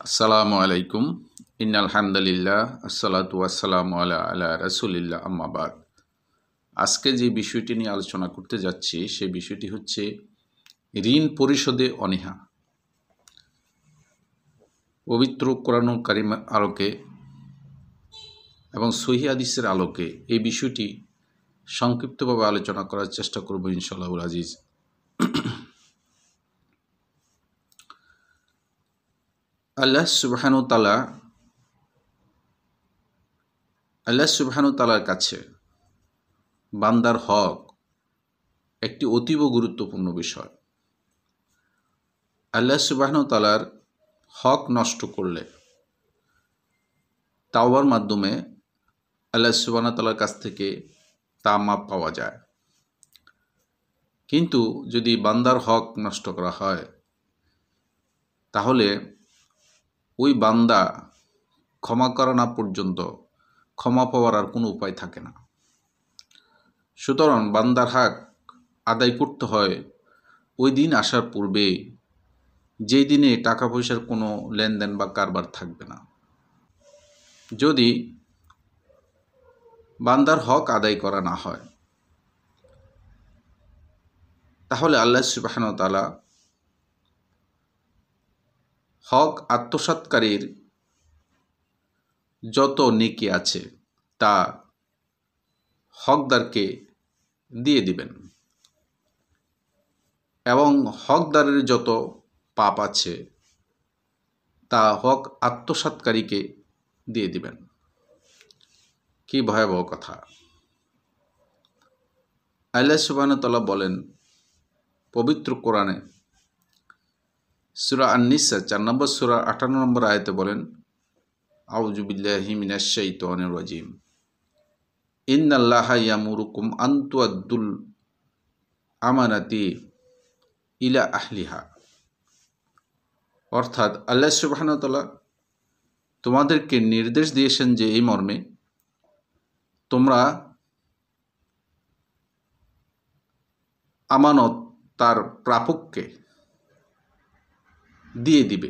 আসসালামু আলাইকুম। ইন্নাল হামদুলিল্লাহ আসসালাতু ওয়াসসালামু আলা রাসূলিল্লাহ আম্মা বাদ। আজকে যে বিষয়টি নিয়ে আলোচনা করতে যাচ্ছি সেই বিষয়টি হচ্ছে ঋণ পরিশোধে অনীহা। পবিত্র কোরআনুল কারীম আলোকে এবং সহিহ হাদিসের আলোকে এই বিষয়টি সংক্ষিপ্তভাবে আলোচনা করার চেষ্টা করব ইনশাআল্লাহুল আজিজ। আল্লাহ সুবহানাহু তাআলার কাছে বান্দার হক একটি অতীব গুরুত্বপূর্ণ বিষয়। আল্লাহ সুবহানাহু তাআলার হক নষ্ট করলে তাওবার মাধ্যমে আল্লাহ সুবহানাহু তাআলার কাছ থেকে তা মাপ পাওয়া যায়। কিন্তু যদি বান্দার হক নষ্ট করা হয় তাহলে ওই বান্দা ক্ষমা করা না পর্যন্ত ক্ষমা পাওয়ার আর কোনো উপায় থাকে না। সুতরাং বান্দার হক আদায় করতে হয় ওই দিন আসার পূর্বে, যেই দিনে টাকা পয়সার কোনো লেনদেন বা কারবার থাকবে না। যদি বান্দার হক আদায় করা না হয় তাহলে আল্লাহ সুবহানাহু ওয়া তাআলা হক আত্মসাৎকারীর যত নেকি আছে তা হকদারকে দিয়ে দিবেন এবং হকদারের যত পাপ আছে তা হক আত্মসাৎকারীকে দিয়ে দিবেন। কি ভয়াবহ কথা! আল্লাহ সুবহানাহু ওয়া তাআলা বলেন পবিত্র কোরআনে সূরা আন-নিসা ৪ নম্বর সূরা ৫৮ নম্বর আয়াতে বলেন, আউযু বিল্লাহি মিনাশ শাইতানির রাজিম, ইন্নাল্লাহা ইয়ামুরুকুম আন তুআদ্দুল আমানাতি ইলা আহলিহা। অর্থাৎ আল্লাহ সুবহানাহু ওয়া তাআলা তোমাদেরকে নির্দেশ দিয়েছেন যে এই মর্মে তোমরা আমানত তার প্রাপককে দিয়ে দিবে।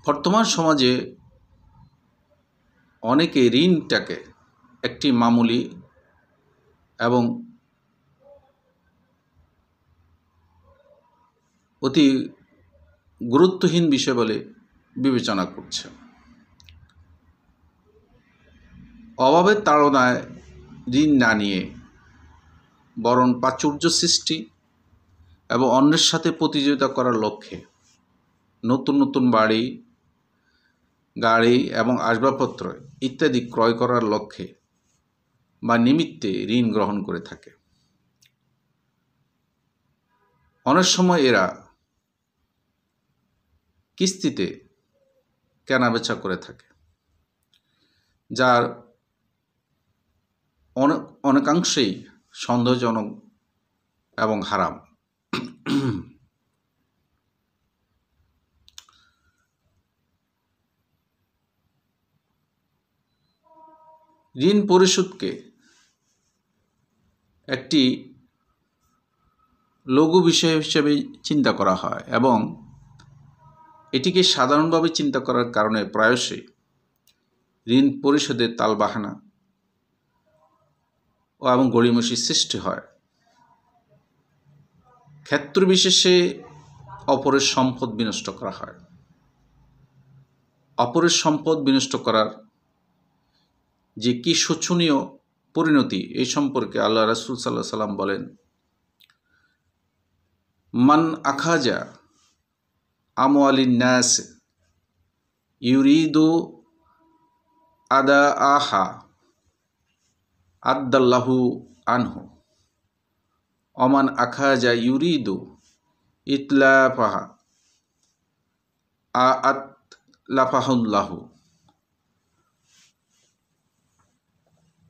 বর্তমান সমাজে অনেকে ঋণটাকে একটি মামুলি এবং অতি গুরুত্বহীন বিষয় বলে বিবেচনা করছে। অভাবের তাড়নায় ঋণ না নিয়ে বরং প্রাচুর্য সৃষ্টি এবং অন্যের সাথে প্রতিযোগিতা করার লক্ষ্যে নতুন নতুন বাড়ি, গাড়ি এবং আসবাবপত্র ইত্যাদি ক্রয় করার লক্ষ্যে বা নিমিত্তে ঋণ গ্রহণ করে থাকে। অনেক সময় এরা কিস্তিতে কেনাবেচা করে থাকে, যার অনেকাংশেই সন্দেহজনক এবং হারাম। ঋণ পরিশোধকে একটি লঘু বিষয় হিসেবে চিন্তা করা হয় এবং এটিকে সাধারণভাবে চিন্তা করার কারণে প্রায়শই ঋণ পরিশোধের তালবাহানা এবং গড়িমসির সৃষ্টি হয়। ক্ষেত্র বিশেষে অপরের সম্পদ বিনষ্ট করা হয়। অপরের সম্পদ বিনষ্ট করার যে কি শোচনীয় পরিণতি এই সম্পর্কে আল্লাহ রাসূল সাল্লাল্লাহু আলাইহি সাল্লাম বলেন, মান আখাজা আমওয়ালিন নাস ইউরিদু আদাআহা আদাল্লাহু আনহু ওমান আখাজা ইউরিদু ইতলাফাহা আতলাফাহুল্লাহু।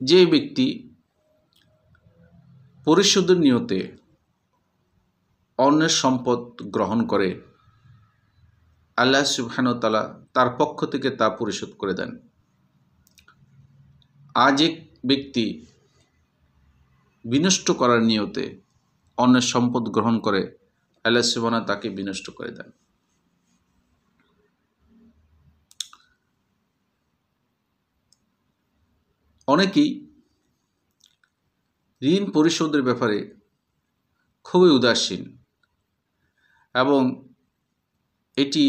যে ব্যক্তি পরিশোধের নিয়তে অন্যের সম্পদ গ্রহণ করে আল্লাহ সুবহানাহু ওয়া তাআলা তার পক্ষ থেকে তা পরিশোধ করে দেন। আজ এক ব্যক্তি বিনষ্ট করার নিয়তে অন্যের সম্পদ গ্রহণ করে আল্লাহ সুবহানাহু তাকে বিনষ্ট করে দেন। অনেকেই ঋণ পরিশোধের ব্যাপারে খুবই উদাসীন এবং এটি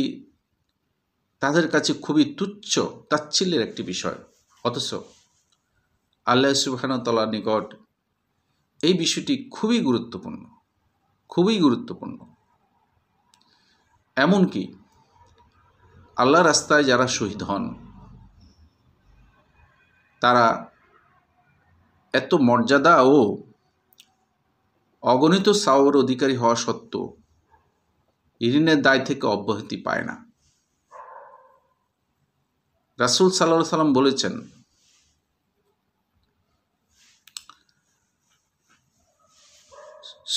তাদের কাছে খুবই তুচ্ছ তাচ্ছিল্যের একটি বিষয়। অথচ আল্লাহ সুবহানাহু তাআলার নিকট এই বিষয়টি খুবই গুরুত্বপূর্ণ, খুবই গুরুত্বপূর্ণ। এমনকি আল্লাহ রাস্তায় যারা শহীদ হন তারা এত মর্যাদা ও অগণিত সওয়াবের অধিকারী হওয়া সত্ত্বেও ঋণের দায় থেকে অব্যাহতি পায় না। রাসূল সাল্লাল্লাহু আলাইহি সাল্লাম বলেছেন,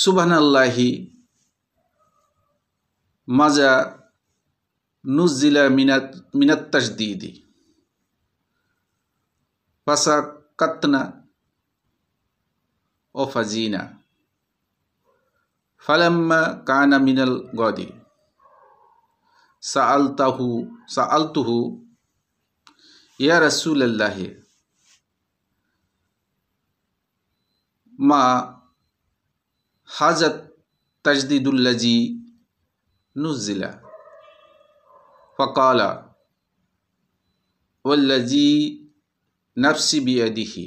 সুবহানাল্লাহি মাজা নুজিলা মিনাত তাশদীদি ফাসাকাতনা ও ফাজিনা ফালাম্মা কানা মিনাল গদি সাআলতুহু ইয়া রাসূলাল্লাহ মা হাজাত তাজদিদুল্লাজি নুজিলা ফাকালা ওয়াল্লাজি নাফসি বিয়াদিহি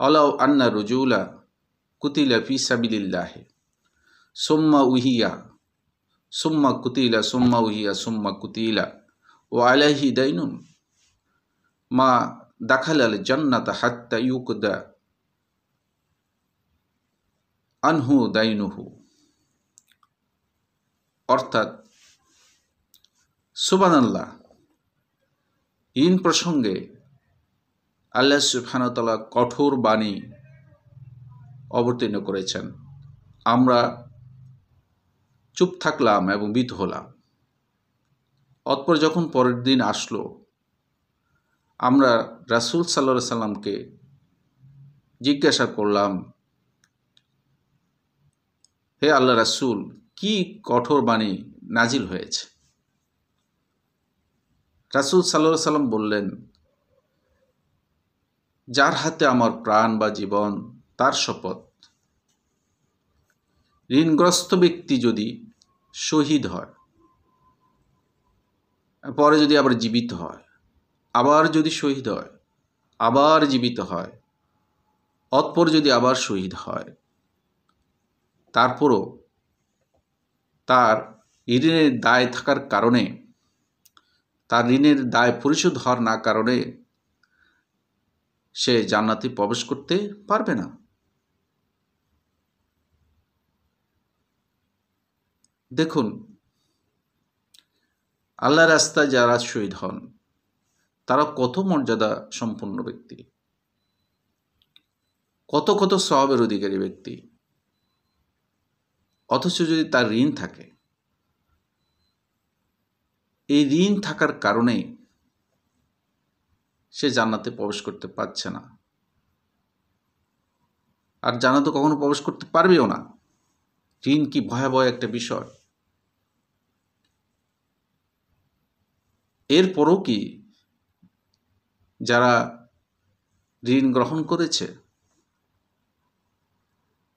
আলাউ আন্না রুজুলা কুতিলা ফি সাবিলিল্লাহ সুম্মা উহিয়া সুম্মা কুতিলা সুম্মা উহিয়া সুম্মা কুতিলা ওয়া আলাইহি দাইনুন মা দাখালাল জান্নাতা হাত্তা ইউকদা আনহু দাইনুহু। অর্থাৎ সুবহানাল্লাহ, ঋণ প্রসঙ্গে আল্লাহ সুবহানাহু ওয়া তাআলা কঠোর বাণী অবতীর্ণ করেছেন। আমরা চুপ থাকলাম এবং ভীত হলাম। অতঃপর যখন পরের দিন আসলো, আমরা রাসূল সাল্লাল্লাহু আলাইহি সাল্লামকে জিজ্ঞাসা করলাম, হে আল্লাহ রাসূল, কি কঠোর বাণী নাজিল হয়েছে? রাসূল সাল্লাল্লাহু আলাইহি সাল্লাম বললেন, যার হাতে আমার প্রাণ বা জীবন তার শপথ, ঋণগ্রস্ত ব্যক্তি যদি শহীদ হয়, পরে যদি আবার জীবিত হয়, আবার যদি শহীদ হয়, আবার জীবিত হয়, অতঃপর যদি আবার শহীদ হয়, তারপরও তার ঋণের দায় থাকার কারণে, তার ঋণের দায় পরিশোধ হওয়ার না কারণে সে জান্নাতে প্রবেশ করতে পারবে না। দেখুন, আল্লাহ রাস্তায় যারা শহীদ হন তারা কত মর্যাদা সম্পন্ন ব্যক্তি, কত কত সওয়াবের অধিকারী ব্যক্তি। অথচ যদি তার ঋণ থাকে, এই ঋণ থাকার কারণে সে জান্নাতে প্রবেশ করতে পারছে না, আর জান্নাতে কখনো প্রবেশ করতে পারবেও না। ঋণ কি ভয়াবহ একটা বিষয়। এরপরও কি যারা ঋণ গ্রহণ করেছে,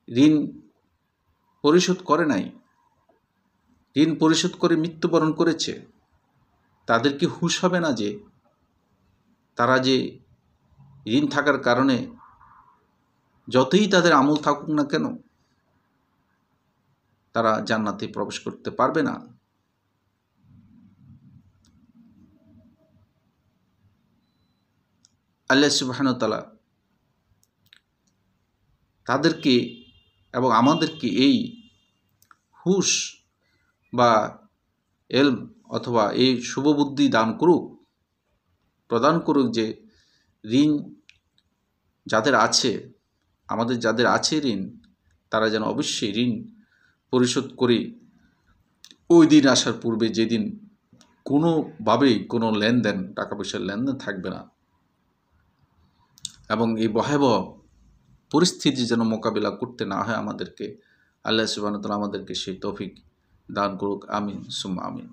ঋণ পরিশোধ করে নাই, ঋণ পরিশোধ করে মৃত্যুবরণ করেছে, তাদের কি হুঁশ হবে না যে তারা যে ঋণ থাকার কারণে যতই তাদের আমল থাকুক না কেন তারা জান্নাতে প্রবেশ করতে পারবে না? আল্লাহ সুবহানাহু ওয়া তাআলা তাদেরকে এবং আমাদেরকে এই হুঁশ বা এলম অথবা এই শুভবুদ্ধি প্রদান করুক যে ঋণ যাদের আছে, আমাদের যাদের আছে ঋণ, তারা যেন অবশ্যই ঋণ পরিশোধ করে ওই দিন আসার পূর্বে, যেদিন কোনোভাবেই কোনো লেনদেন, টাকা পয়সার লেনদেন থাকবে না, এবং এই ভয়াবহ পরিস্থিতি যেন মোকাবিলা করতে না হয় আমাদেরকে আল্লাহ সুবহানাহু ওয়া তাআলা আমাদেরকে সেই তৌফিক দান করুক। আমিন সুম্মা আমিন।